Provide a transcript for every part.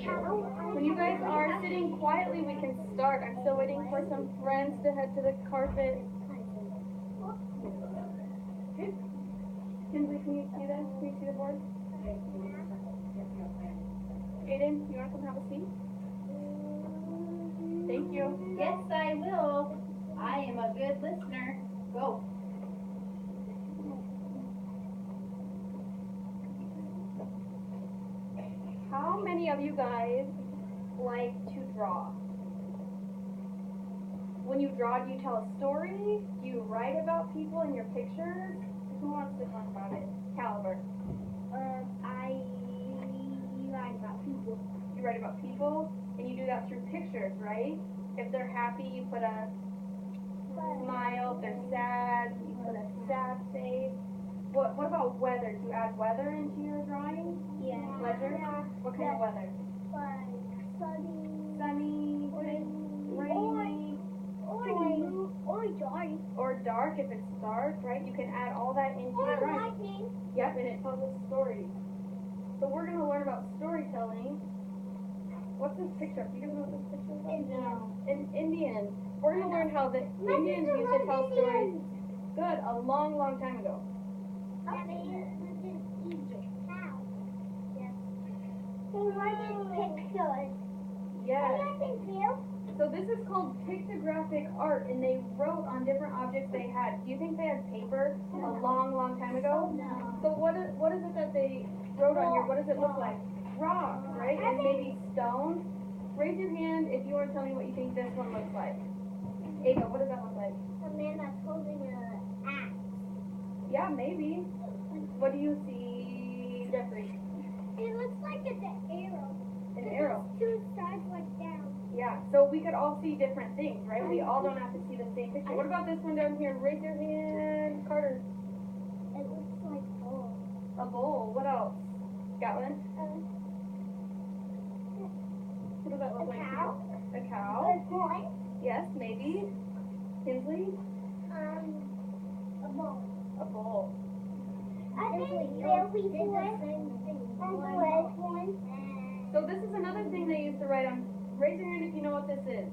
When you guys are sitting quietly, we can start. I'm still waiting for some friends to head to the carpet. Okay. Kinsley, can you see this? Can you see the board? Aiden, you want to come have a seat? Thank you. Yes, I will. I am a good listener. Go. How many of you guys like to draw? When you draw, do you tell a story? Do you write about people in your pictures? Who wants to talk about it? Caliber. I write about people. You write about people, and you do that through pictures, right? If they're happy, you put a smile. If they're sad, you put a sad face. What about weather? Do you add weather into your drawing? Yeah. Weather? Yeah. What kind of weather? Like Sunny, rainy, or dark. or dark if it's dark, right? You can add all that into your Or drawing. lightning. Yep, and it tells a story. So we're going to learn about storytelling. What's this picture? Do you guys know what this picture is? No. An Indian. We're going to learn how the Indians used to tell stories. Good, a long, long time ago. Okay. Egypt. How? Yes. They wanted pictures. Yes. Thank you. So this is called pictographic art, and they wrote on different objects they had. Do you think they had paper a long, long time ago? No. So what is it that they wrote on here? What does it look like? Rocks, right? And maybe stones. Raise your hand if you want to tell me what you think this one looks like. Ava, what does that look like? A man that's holding an axe. Yeah, maybe. What do you see, Jeffrey? It looks like it's an arrow. An arrow. Two sides like down. Yeah, so we could all see different things, right? We all don't have to see the same picture. What about this one down here? Raise your hand, Carter. It looks like gold. A bowl. What else? Gatlin? What does that look A like? cow. A cow? A coin. Yes, maybe. Kinsley? A ball. A bowl. I think they'll be one. So this is another thing they used to write on. Raise your hand if you know what this is.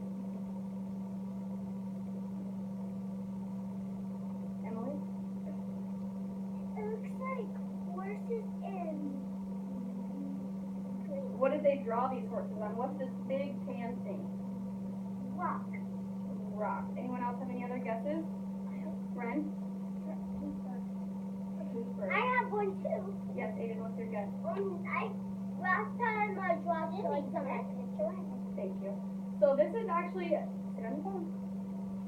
Emily? It looks like horses and What did they draw these horses on? What's this big tan thing? rock. Rock. Anyone else have any other guesses? Ren? I have one too. Yes, Aiden, what's your guess? Last time I dropped like some picture. Thank you. So this is actually,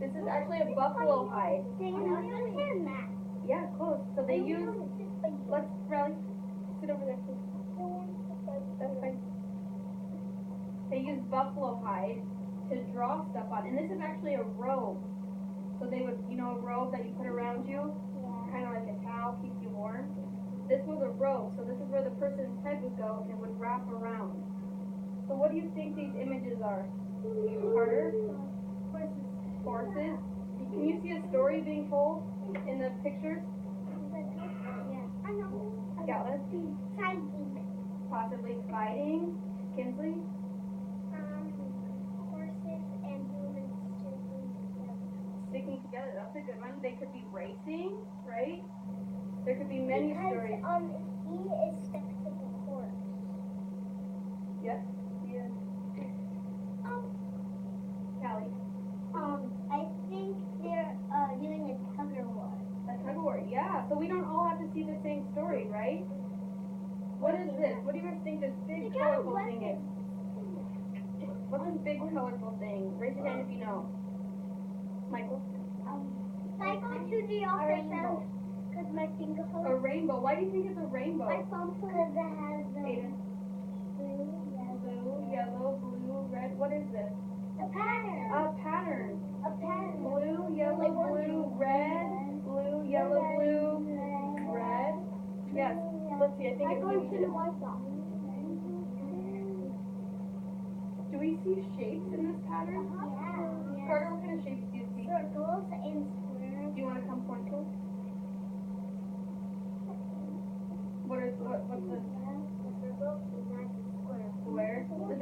this is actually a buffalo hide. Yeah, close. So they use, let's rally, sit over there please. That's fine. They use buffalo hide to draw stuff on. And this is actually a robe. So they would, you know, a robe that you put around you, kind of like a towel, keeps you warm. This was a robe, so this is where the person's head would go and would wrap around. So what do you think these images are? Carter? Horses. Can you see a story being told in the pictures? I know. Gatlin? Fighting. Possibly fighting. Kinsley? Horses and humans Sticking together. That's a good one. They could be racing, right? There could be many stories. He is stuck to the horse. Yes? Yeah. Callie? I think they're doing a tug of war. A tug of war. Yeah. So we don't all have to see the same story, right? What is this? What do you guys think this big colorful thing is? What's this big colorful thing? Raise your hand if you know. Michael? I go to the office because my finger A hurts. rainbow. Why do you think it's a rainbow? My thumb because it has Aiden? Blue, yellow, blue, red. What is this? a pattern. A pattern. A pattern. Blue, yellow, blue, red. Blue, yellow, blue, red. Yes. Let's see. I think I it's go to the blue. White House. Do we see shapes in this pattern? Yeah. Carter, what kind of shapes do you see? Circles and squares. Do you want to come point to us? What's the The circle is not a square. square? The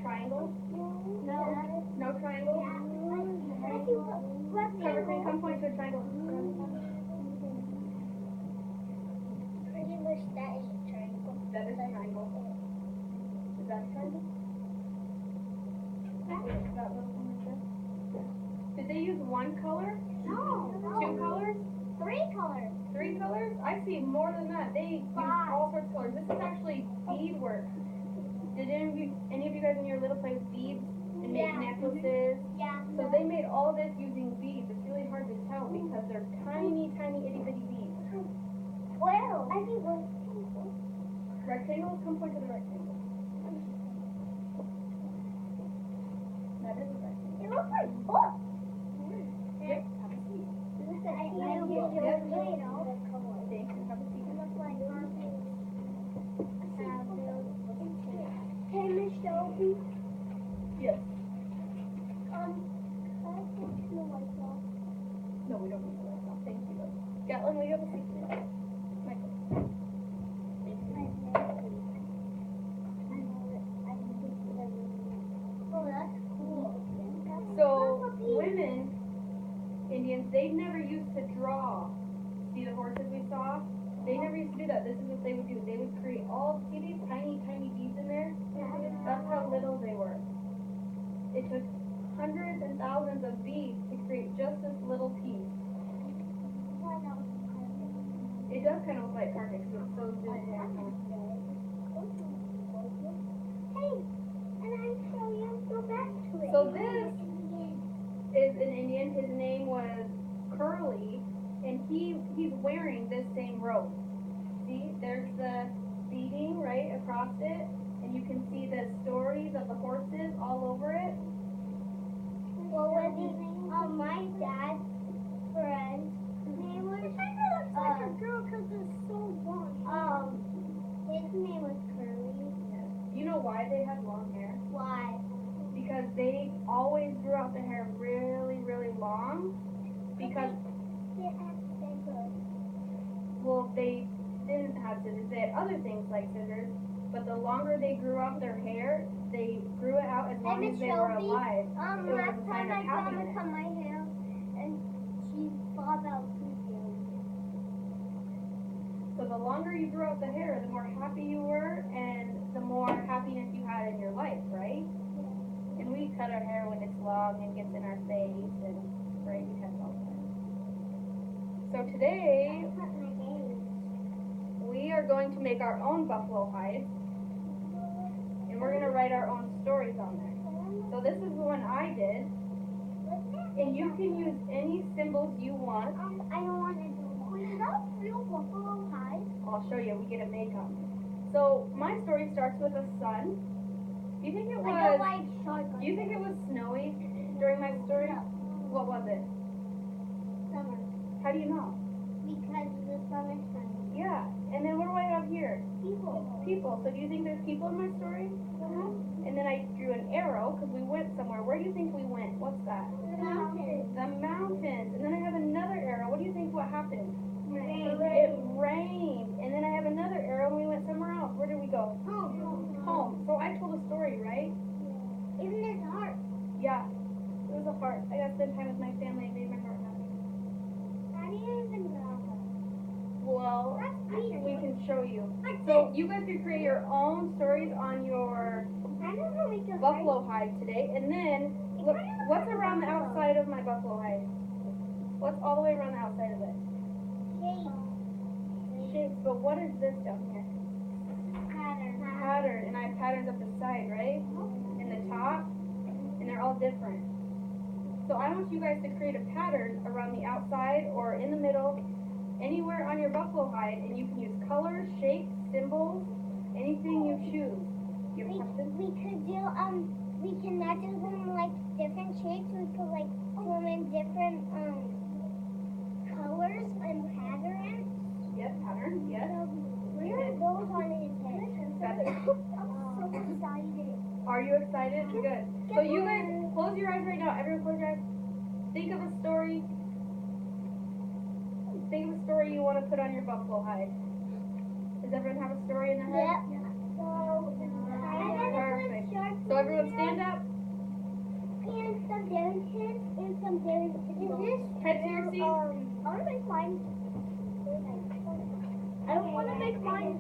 triangles? No. No triangles? Trevor, can you come point to a triangle? Pretty much that is a triangle. That is a triangle. Is that a triangle? That little one right there? Did they use one color? No. Two colors? 3 colors. 3 colors? I see more than that. They use all sorts of colors. This is actually beadwork. Did any of you guys in your little play with beads and make necklaces? Yeah. So they made all this using beads. It's really hard to tell because they're tiny, tiny, itty bitty beads. Well, I think we're Rectangles? Come point to the rectangle. That is a rectangle. it looks like books. Yep. Have a seat. It looks like Thanks. Have a seat. Hey, Miss Shelby. Yes. Can I take the white ball? No, we don't need to write that. Thank you, though. Gatlin, will you have a seat? Michael. Oh, that's cool. So, women, Indians, they never used to draw. See the horses we saw? They never used to do that. This is what they would do. They would create see these tiny, tiny beads in there? That's how little they were. It took hundreds and thousands of beads to create just this little piece. It does kind of look like carpet because it's so zoomed in. Hey, and I show you, go back to it. So this is an Indian. His name was Curly, and he's wearing this same robe. See, there's the beading right across it, and you can see the stories of the horses all over it. Well, when my dad's friend, name was, it kind of looks like a girl because it's so long. His name was Curly. You know why they had long hair? Why? Because they always grew out the hair really, really long. Because, well, they didn't have scissors. They had other things like scissors. But the longer they grew out their hair, they grew it out as long as they were alive. It was Last a sign time of I promised happiness. on my hair, and she thought out too soon. So the longer you grew out the hair, the more happy you were, and the more happiness you had in your life, right? And we cut our hair when it's long and gets in our face, and right, we cut it all the time. So today, I cut my nails. we are going to make our own buffalo hides, and we're going to write our own stories on there. So this is the one I did, and you can use any symbols you want. I don't want to do one. Is that real buffalo hide? I'll show you, we get a makeup. So my story starts with a sun. Do you think it I don't was, like shark. do you think it was snowy during my story? What was it? Summer. How do you know? Because the sun is sunny. Yeah, and then what do I have here? People. People. So do you think there's people in my story? And then I drew an arrow because we went somewhere. Where do you think we went? What's that? The mountains. The mountains. And then I have another arrow. What do you think what happened? Rain. It rained. And then I have another arrow and we went somewhere else. Where did we go? Home. So I told a story, right? Even his heart. Yeah. It was a heart. I got to spend time with my family and made my heart happy. How do you even know? Well, That's we easy. can show you. So you guys could create your own stories on your I don't know make a buffalo hide today. And then, look, what's around the outside of my buffalo hide? What's all the way around the outside of it? Shapes. But what is this down here? Pattern. And I have patterns up the side, right? And the top. And they're all different. So I want you guys to create a pattern around the outside or in the middle, anywhere on your buffalo hide, and you can use colors, shapes, symbols, anything you choose. You have a question? We could do we can not do them like different shapes. We could like put them in different colors and patterns. Yes, pattern, yes. Where are those on his head? Feathers. I'm so excited. Are you excited? Good. So you guys, close your eyes right now. Everyone close your eyes. Think of a story. Think of a story you want to put on your buffalo hide. Does everyone have a story in their head? Yep. So, Perfect. So everyone stand up. And some dairy chips and some dairy chips. Head to your seat. I want to make mine. I don't want to make mine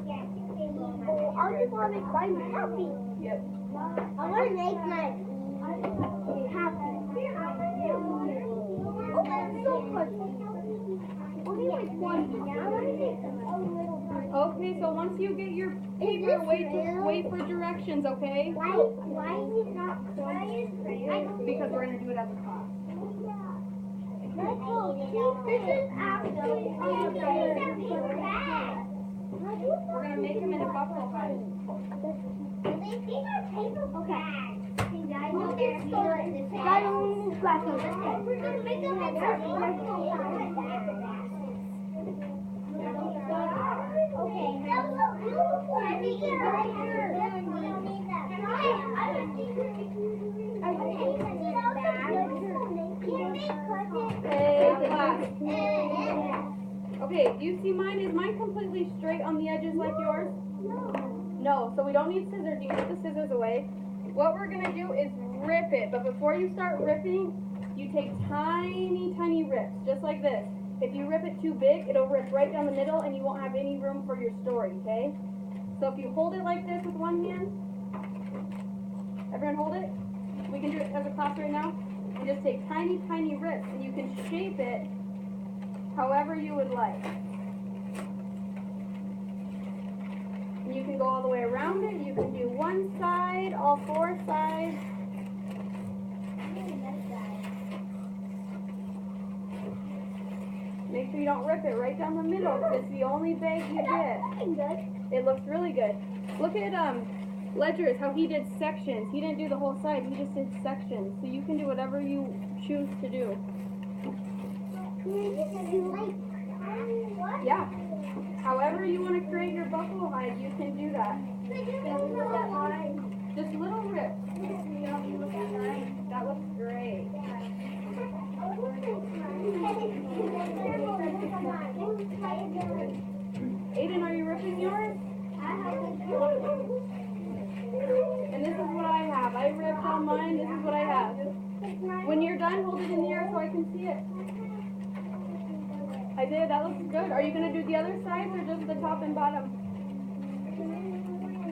evil. I just want to make mine happy. Yep. I want to make mine happy. Oh, that's so good. Only like one. I want to make a little bit. Okay, so once you get your paper, wait for directions, okay? Why is it not closed? Because we're gonna do it as a class. This is actually a paper bag. We're gonna make them into buffalo hide. These are paper bags. Guys, we're gonna make them into paper bags. Okay, that was so beautiful. I think it's right here. Hey, class. Okay, do you see mine? Is mine completely straight on the edges like yours? No, so we don't need scissors. You put the scissors away. What we're gonna do is rip it, but before you start ripping, you take tiny, tiny rips, just like this. If you rip it too big, it'll rip right down the middle and you won't have any room for your story, okay? So if you hold it like this with one hand, everyone hold it? We can do it as a class right now. And just take tiny, tiny rips and you can shape it however you would like. And you can go all the way around it. You can do one side, all four sides. Make sure you don't rip it right down the middle because it's the only bag you get. It looks really good. Look at Ledger's, how he did sections. He didn't do the whole side, he just did sections. So you can do whatever you choose to do. Yeah. However you want to create your buffalo hide, you can do that. Just little rips. That looks great. Aiden, are you ripping yours? And this is what I have. I ripped on mine. This is what I have. When you're done, hold it in the air so I can see it. I did. That looks good. Are you going to do the other sides or just the top and bottom?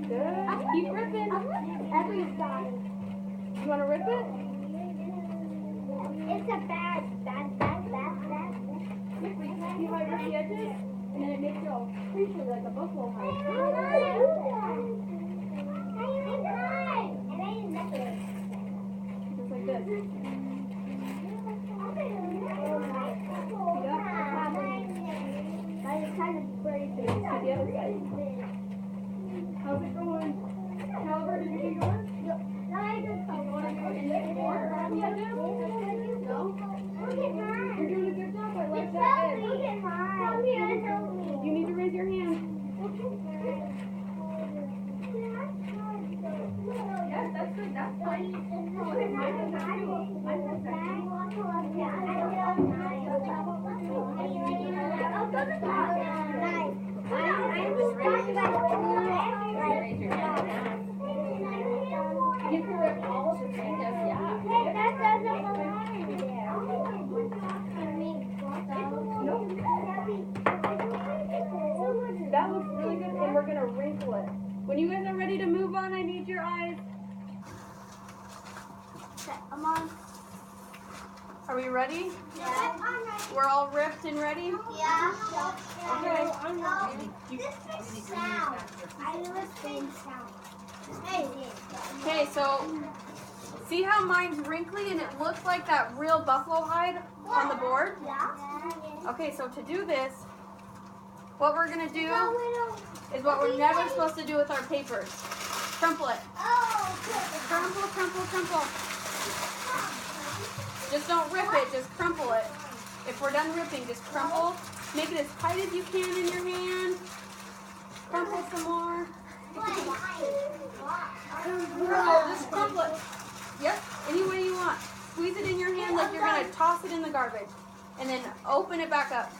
Good. Keep ripping. Every side. You want to rip it? It's a bad. See how I rip the edges? And then it makes it all creepy like a buffalo hide. Just like this. That is kind of crazy. To the other side. How's it going? Caliber, did you do yours? You're doing a good job. I like that edge. You need to raise your hand. Yes, that's good. That's fine. You can rip all of the fingers, yeah. That looks really good, and we're gonna wrinkle it. When you guys are ready to move on, I need your eyes. I'm on. Are we ready? Yeah. We're all ripped and ready? Yeah. Okay. This makes sound. I do a same sound. Hey. Okay, so see how mine's wrinkly and it looks like that real buffalo hide on the board? Yeah. Okay, so to do this, what we're gonna do is what we're never supposed to do with our papers. Crumple it. Crumple, crumple, crumple. Just don't rip it, just crumple it. If we're done ripping, just crumple. Make it as tight as you can in your hand. Crumple some more. Just crumple it. Yep, any way you want. Squeeze it in your hand like you're gonna toss it in the garbage. And then open it back up.